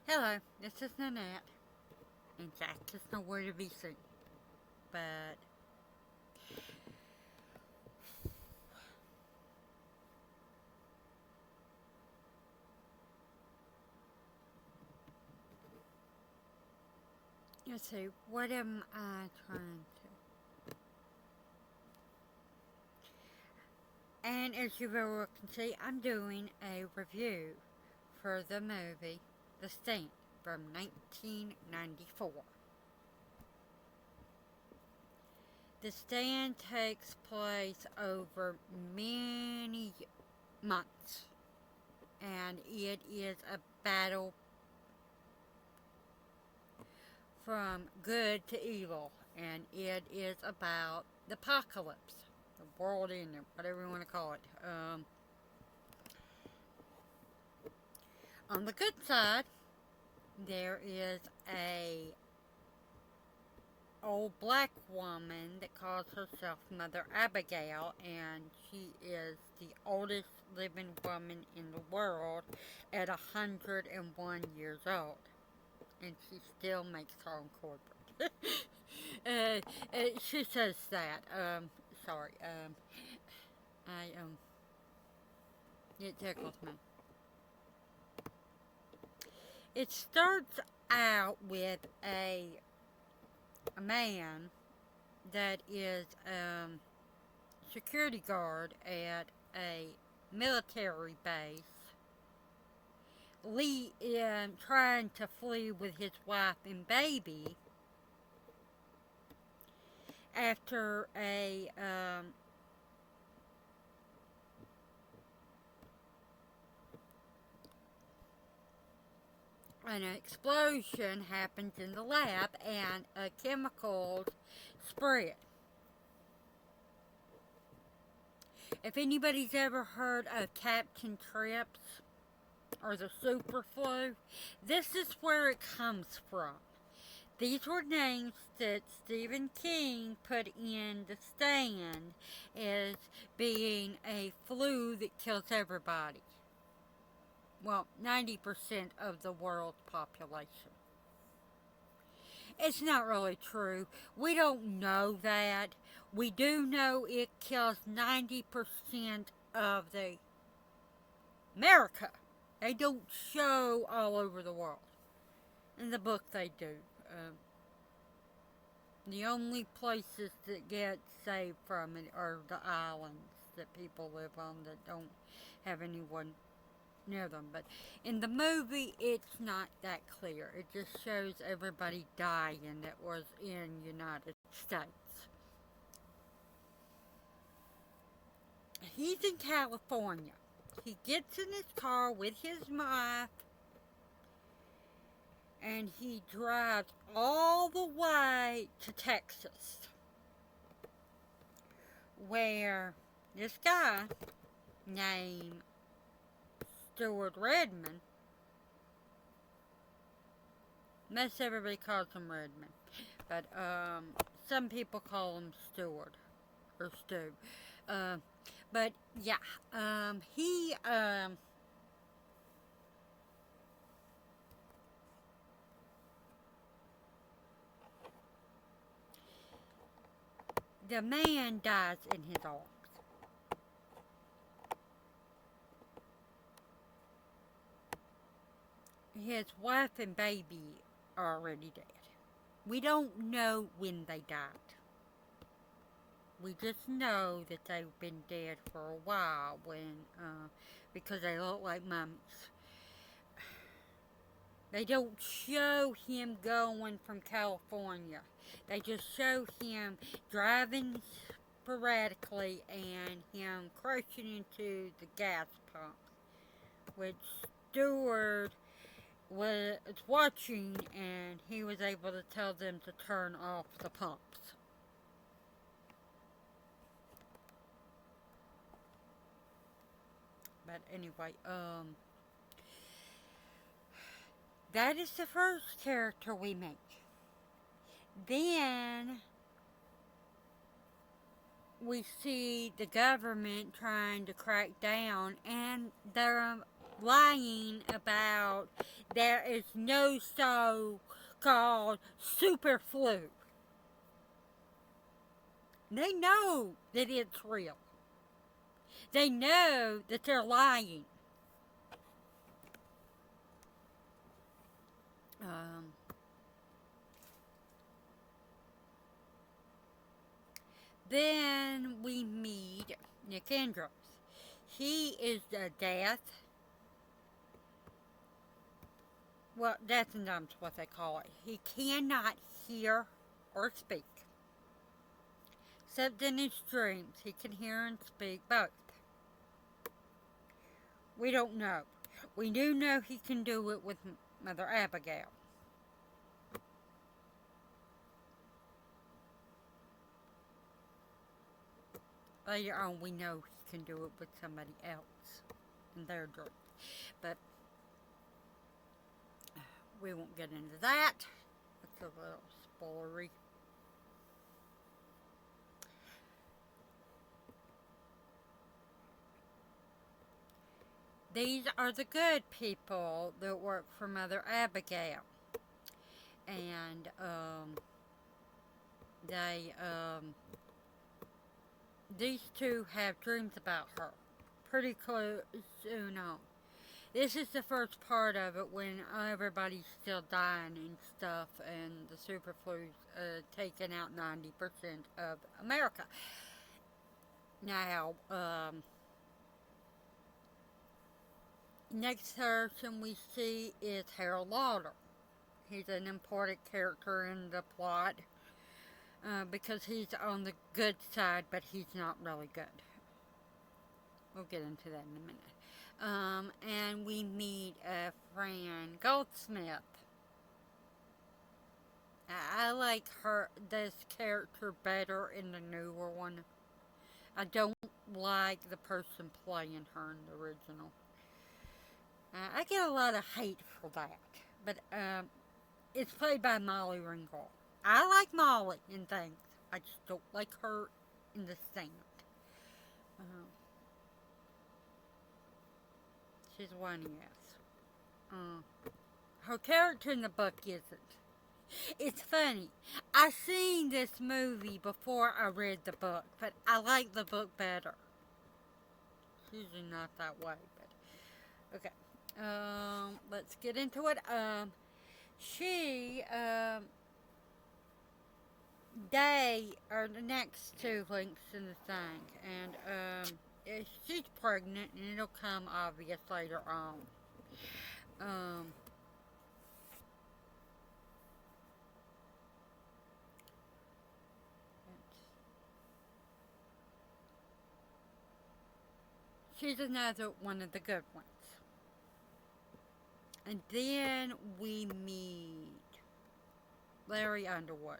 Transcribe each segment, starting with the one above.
Hello, this is Nanette, and Jack is nowhere to be seen. But, let's see, what am I trying to... And as you very well can see, I'm doing a review for the movie The Stand from 1994. The Stand takes place over many months, and it is a battle from good to evil, and it is about the apocalypse, the world ending, whatever you want to call it. On the good side, there is a old black woman that calls herself Mother Abigail, and she is the oldest living woman in the world at 101 years old, and she still makes her own corporate. She says that. Sorry. I it tickles me. It starts out with a man that is security guard at a military base, trying to flee with his wife and baby after an explosion happens in the lab and chemicals spread. If anybody's ever heard of Captain Trips or the super flu, this is where it comes from. These were names that Stephen King put in The Stand as being a flu that kills everybody. Well, 90% of the world's population. It's not really true. We don't know that. We do know it kills 90% of the America. They don't show all over the world. In the book they do. The only places that get saved from it are the islands that people live on that don't have anyone near them. But in the movie, it's not that clear. It just shows everybody dying that was in United States. He's in California. He gets in his car with his wife, and he drives all the way to Texas, where this guy named Stuart Redmond, most everybody calls him Redmond, but some people call him Stuart or Stu. But yeah, he the man dies in his arms. His wife and baby are already dead. We don't know when they died. We just know that they've been dead for a while because they look like mummies. They don't show him going from California. They just show him driving sporadically and him crashing into the gas pump, which Stewart was watching, and he was able to tell them to turn off the pumps. But anyway, that is the first character we meet. Then we see the government trying to crack down, and they're lying about there is no so-called super flu. They know that it's real. They know that they're lying. Um, then we meet Nick Andrews. He is the death. Well, death and dumb's what they call it. He cannot hear or speak. Except in his dreams, he can hear and speak both. We don't know. We do know he can do it with Mother Abigail. Later on, we know he can do it with somebody else in their dreams. But we won't get into that. It's a little spoilery. These are the good people that work for Mother Abigail. And, these two have dreams about her. Pretty close soon on. This is the first part of it when everybody's still dying and stuff, and the super flu's taking out 90% of America. Now, next person we see is Harold Lauder. He's an important character in the plot because he's on the good side, but he's not really good. We'll get into that in a minute. And we meet Fran Goldsmith. I like this character better in the newer one. I don't like the person playing her in the original. I get a lot of hate for that, but it's played by Molly Ringwald. I like Molly in things. I just don't like her in the stand. She's one, yes. Her character in the book isn't. It's funny. I seen this movie before I read the book, but I like the book better. It's usually not that way, but okay. Let's get into it. They are the next two links in the thing, and she's pregnant, and it'll come obvious later on. She's another one of the good ones. And then we meet Larry Underwood.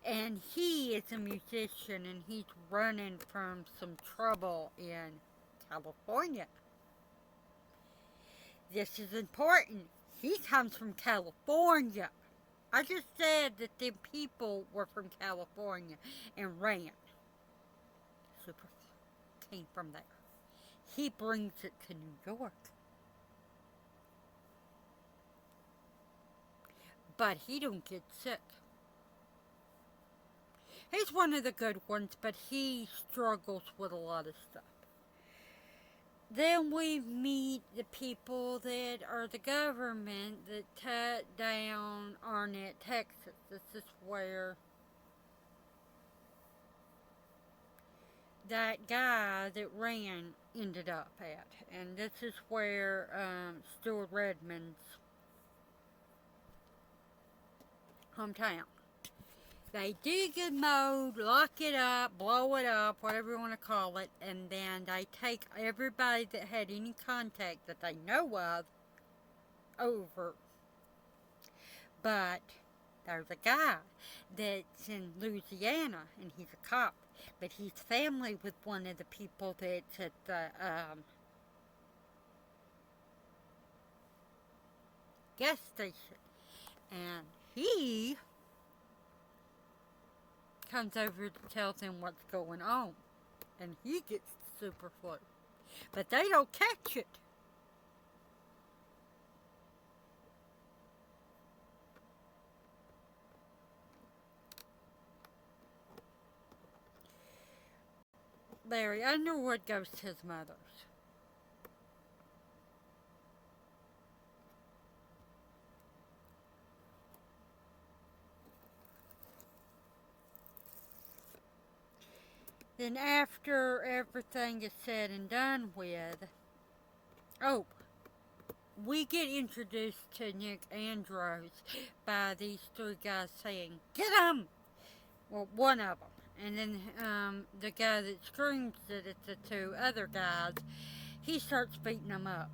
And he is a musician, and he's running from some trouble in California. This is important. He comes from California. I just said that the people were from California and ran. Super came from there. He brings it to New York. But he don't get sick. He's one of the good ones, but he struggles with a lot of stuff. Then we meet the people that are the government that shut down Arnett, Texas. This is where that guy that ran ended up at. And this is where Stuart Redmond's hometown. They dig a mode, lock it up, blow it up, whatever you want to call it, and then they take everybody that had any contact that they know of over. But there's a guy that's in Louisiana, and he's a cop, but he's family with one of the people that's at the gas station. And he comes over to tell them what's going on, and he gets the super flu, but they don't catch it. Larry Underwood goes to his mother's. Then after everything is said and done with, oh, we get introduced to Nick Andros by these three guys saying, "Get him!" Well, one of them. And then the guy that screams it at the two other guys, he starts beating them up.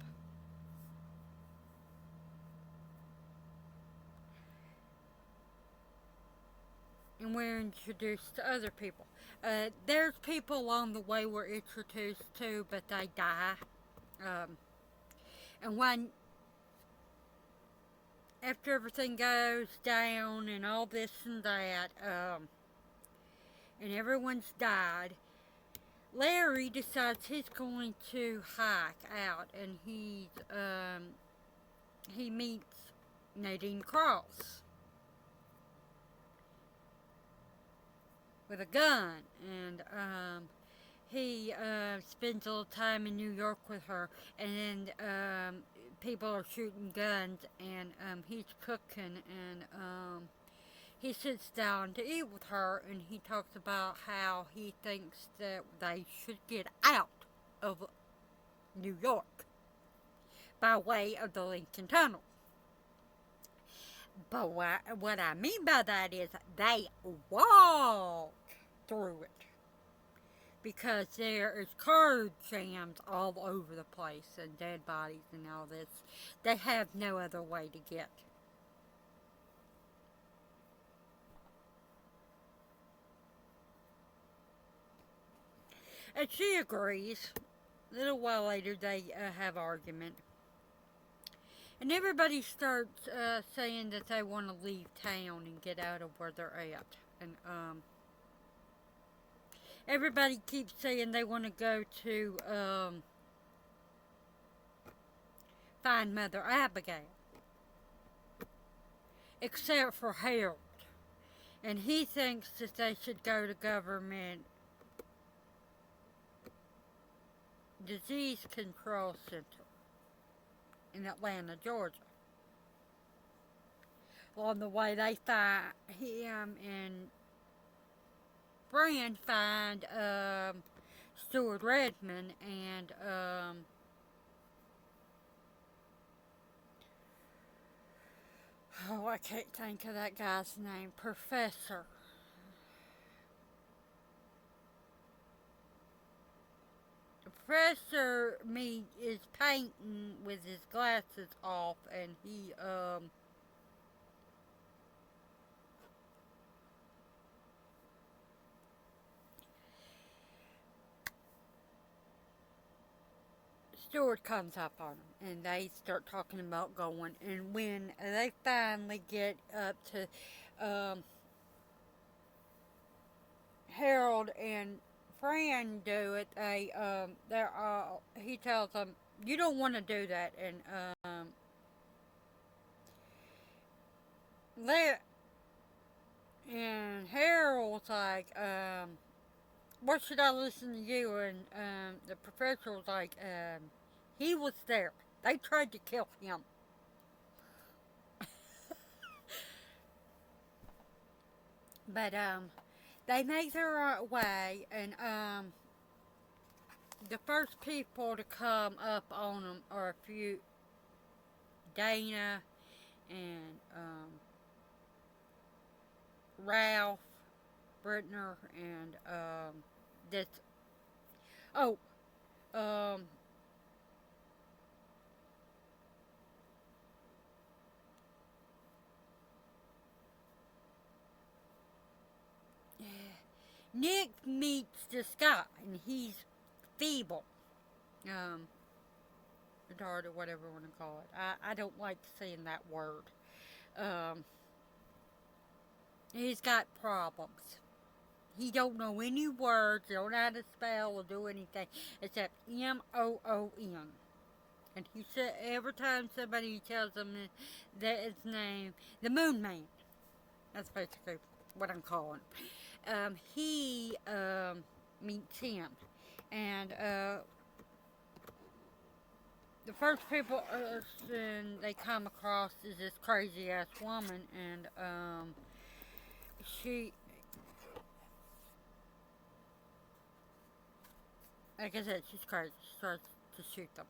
And we're introduced to other people. There's people along the way we're introduced to, but they die. And when after everything goes down and all this and that, and everyone's died, Larry decides he's going to hike out, and he meets Nadine Cross with a gun, and he spends a little time in New York with her, and then people are shooting guns, and he's cooking, and he sits down to eat with her, and he talks about how he thinks that they should get out of New York by way of the Lincoln Tunnel. But what I mean by that is they walk through it. Because there is car jams all over the place and dead bodies and all this. They have no other way to get. And she agrees. A little while later, they have argument. And everybody starts saying that they want to leave town and get out of where they're at. And everybody keeps saying they want to go to find Mother Abigail. Except for Harold. And he thinks that they should go to Government Disease Control Center in Atlanta, Georgia. On the way, they find him and Fran find Stuart Redmond and oh, I can't think of that guy's name. Professor. Professor is painting with his glasses off, and he Stewart comes up on them, and they start talking about going. And when they finally get up to Harold and Fran do it, he tells them, "You don't want to do that," and and Harold's like, "What should I listen to you?" And the professor was like, "He was there. They tried to kill him." But they make their way, and the first people to come up on them are a few Dana and Ralph Brittner and this oh Nick meets this guy, and he's feeble, retarded, whatever you want to call it. I don't like saying that word. He's got problems. He don't know any words, don't know how to spell or do anything except M-O-O-N. And he said every time somebody tells him that his name, the Moon Man. That's basically what I'm calling. He meets him. And the first people they come across is this crazy ass woman, and she, like I said, she's crazy. She starts to shoot them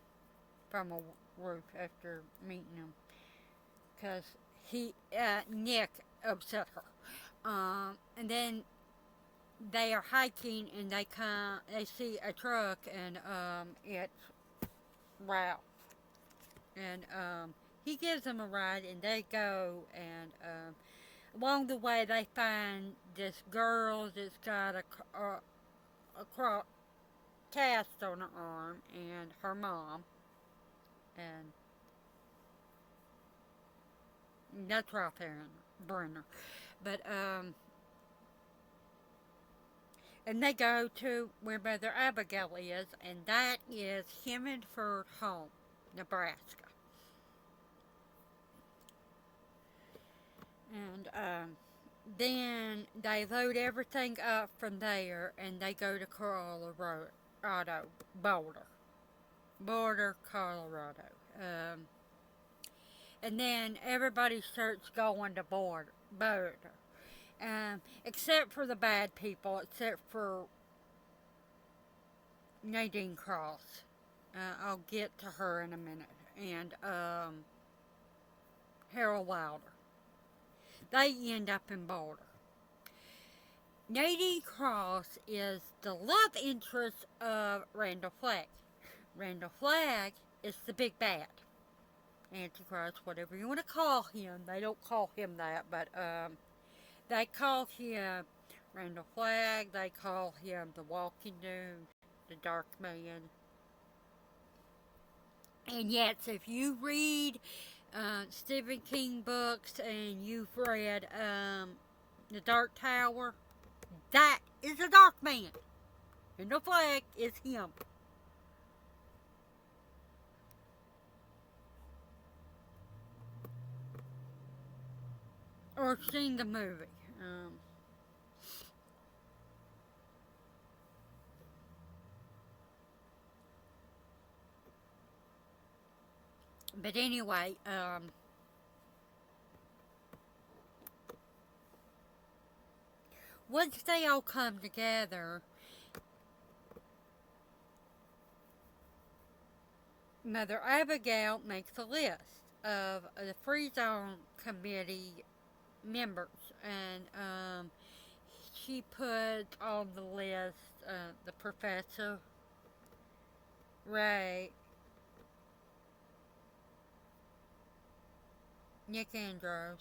from a roof after meeting him because Nick upset her. And then they are hiking and they see a truck, and it's Ralph, and he gives them a ride, and they go, and along the way they find this girl that's got a cast on her arm, and her mom, and that's Ralph Brenner. But and they go to where Mother Abigail is, and that is Hemmingford Home, Nebraska. And then they load everything up from there, and they go to Colorado, Boulder, Colorado. And then everybody starts going to Boulder. Except for the bad people, except for Nadine Cross. I'll get to her in a minute. And Harold Wilder. They end up in Boulder. Nadine Cross is the love interest of Randall Flagg. Randall Flagg is the big bad. Antichrist, whatever you want to call him. They don't call him that, but they call him Randall Flagg. They call him the Walking Dude, the Dark Man. And yes, if you read Stephen King books and you've read The Dark Tower, that is the Dark Man. Randall Flagg is him. Or seen the movie. But anyway, once they all come together, Mother Abigail makes a list of the Free Zone Committee members, and she put on the list the Professor, Ray, Nick Andrews,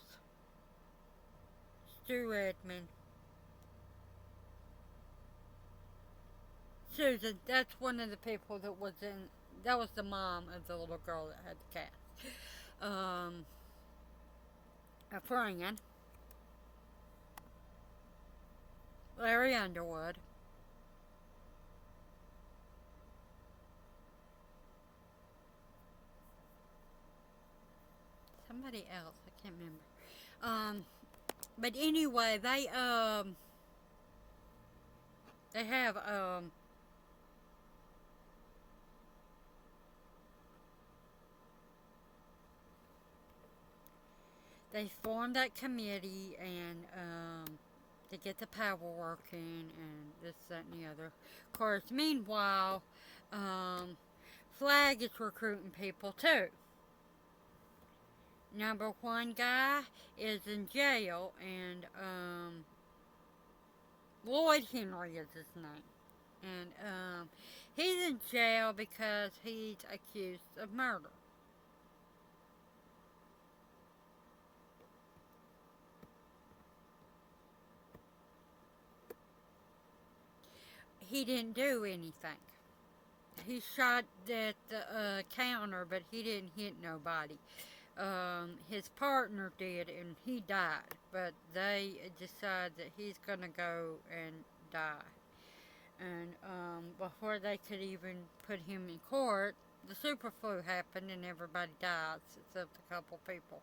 Stu Edmund, Susan. That's one of the people that was in. That was the mom of the little girl that had the cat. A friend, Larry Underwood, somebody else, I can't remember. But anyway, they have they formed that committee, and to get the power working, and this, that, and the other. Of course, meanwhile, Flagg is recruiting people too. Number one guy is in jail, and Lloyd Henry is his name. And he's in jail because he's accused of murder. He didn't do anything. He shot at the counter, but he didn't hit nobody. His partner did, and he died. But they decide that he's gonna go and die. And before they could even put him in court, the super flu happened, and everybody dies except a couple people.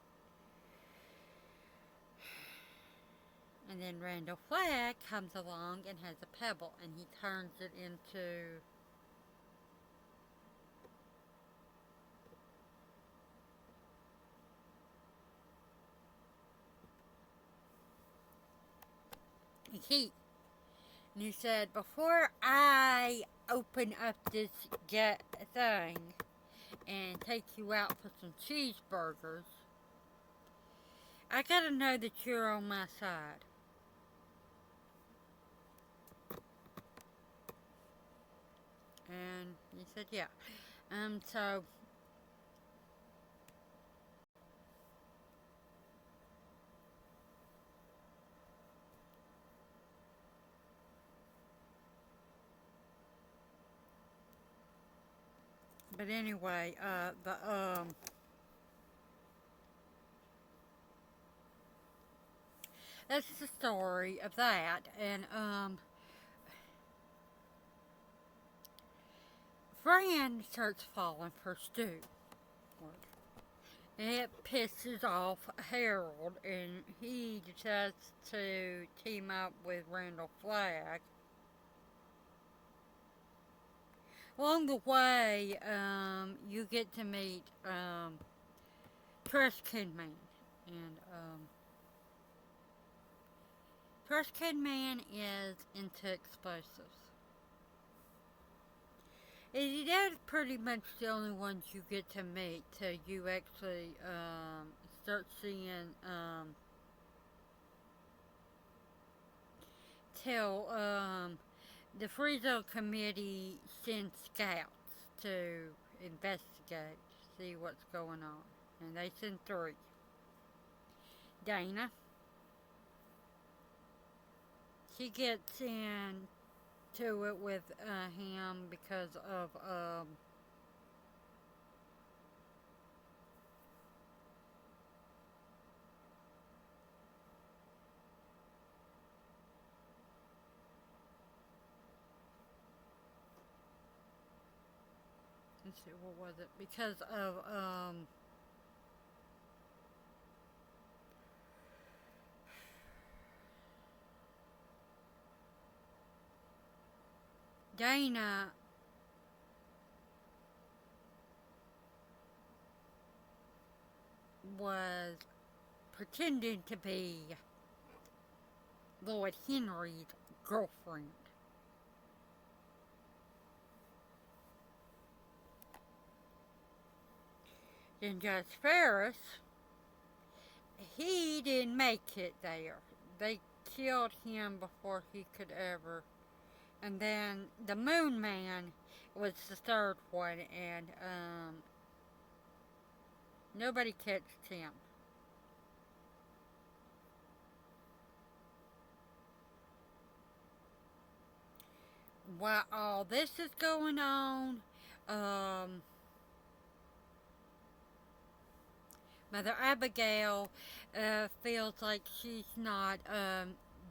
And then Randall Flagg comes along and has a pebble, and he turns it into the key. And he said, before I open up this thing and take you out for some cheeseburgers, I gotta know that you're on my side. And he said, yeah. So but anyway, that's the story of that. And Fran starts falling for Stu. And it pisses off Harold, and he decides to team up with Randall Flagg. Along the way, you get to meet Trash Can Man. And Trash Can Man is into explosives. And that's pretty much the only ones you get to meet till you actually start seeing till the Free Zone Committee sends scouts to investigate, see what's going on. And they send 3. Dana. She gets into it with him because of let's see, what was it? Because of Dana was pretending to be Lord Henry's girlfriend. Then Judge Ferris, he didn't make it there. They killed him before he could ever. And then the Moon Man was the 3rd one, and nobody catched him. While all this is going on, Mother Abigail feels like she's not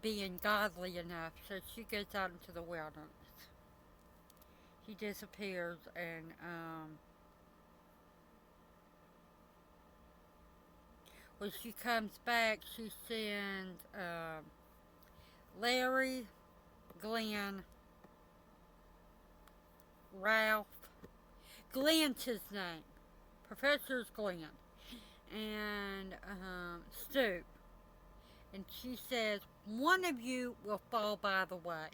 being godly enough, so she goes out into the wilderness. She disappears, and when she comes back, she sends Larry, Glenn, Ralph. Glenn's his name. Professor's Glenn. And Stu. And she says, one of you will fall by the way.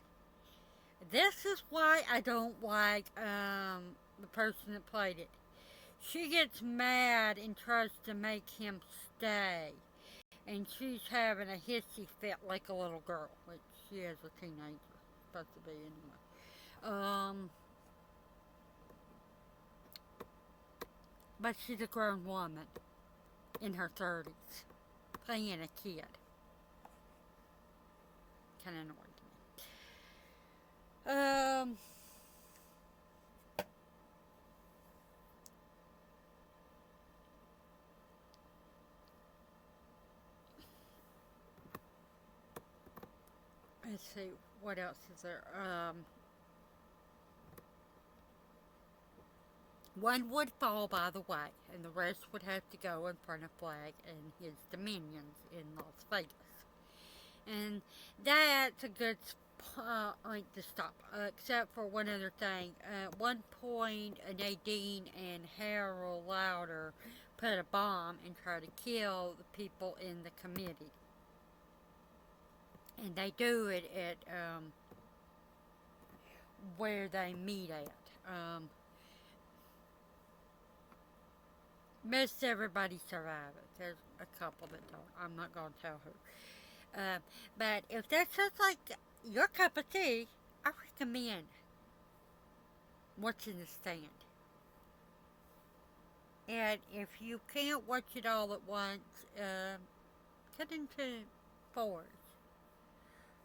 This is why I don't like the person that played it. She gets mad and tries to make him stay. And she's having a hissy fit like a little girl, which she is a teenager, supposed to be anyway. But she's a grown woman in her 30s, playing a kid. Kind of annoyed me. Let's see, what else is there? One would fall by the way, and the rest would have to go in front of Flagg and his dominions in Las Vegas. And that's a good point to stop, except for one other thing. At one point, Nadine and Harold Lauder put a bomb and tried to kill the people in the committee. And they do it at where they meet at. Most everybody survives it. There's a couple that don't. I'm not going to tell who. But if that sounds like your cup of tea, I recommend watching The Stand. And if you can't watch it all at once, cut into 4s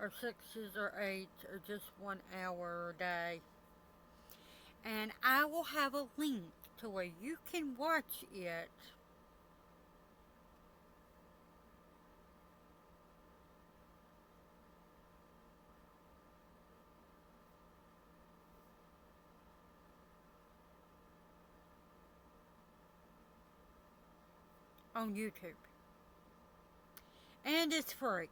or 6s or 8s or just 1 hour a day. And I will have a link to where you can watch it on YouTube. And it's free.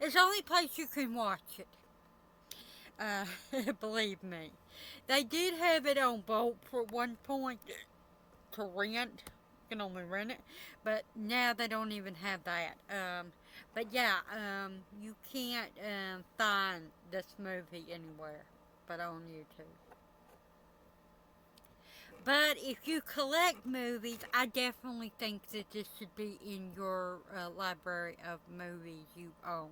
It's the only place you can watch it. Believe me. They did have it on Bolt for one point to rent. You can only rent it. But now they don't even have that. But yeah, you can't find this movie anywhere but on YouTube. But if you collect movies, I definitely think that this should be in your library of movies you own.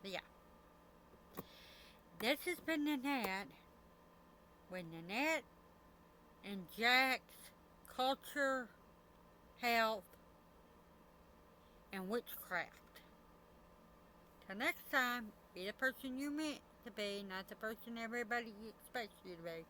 But yeah, this has been Nanette with Nanette and Jack's culture, health, and witchcraft. Till next time, be the person you're meant to be, not the person everybody expects you to be.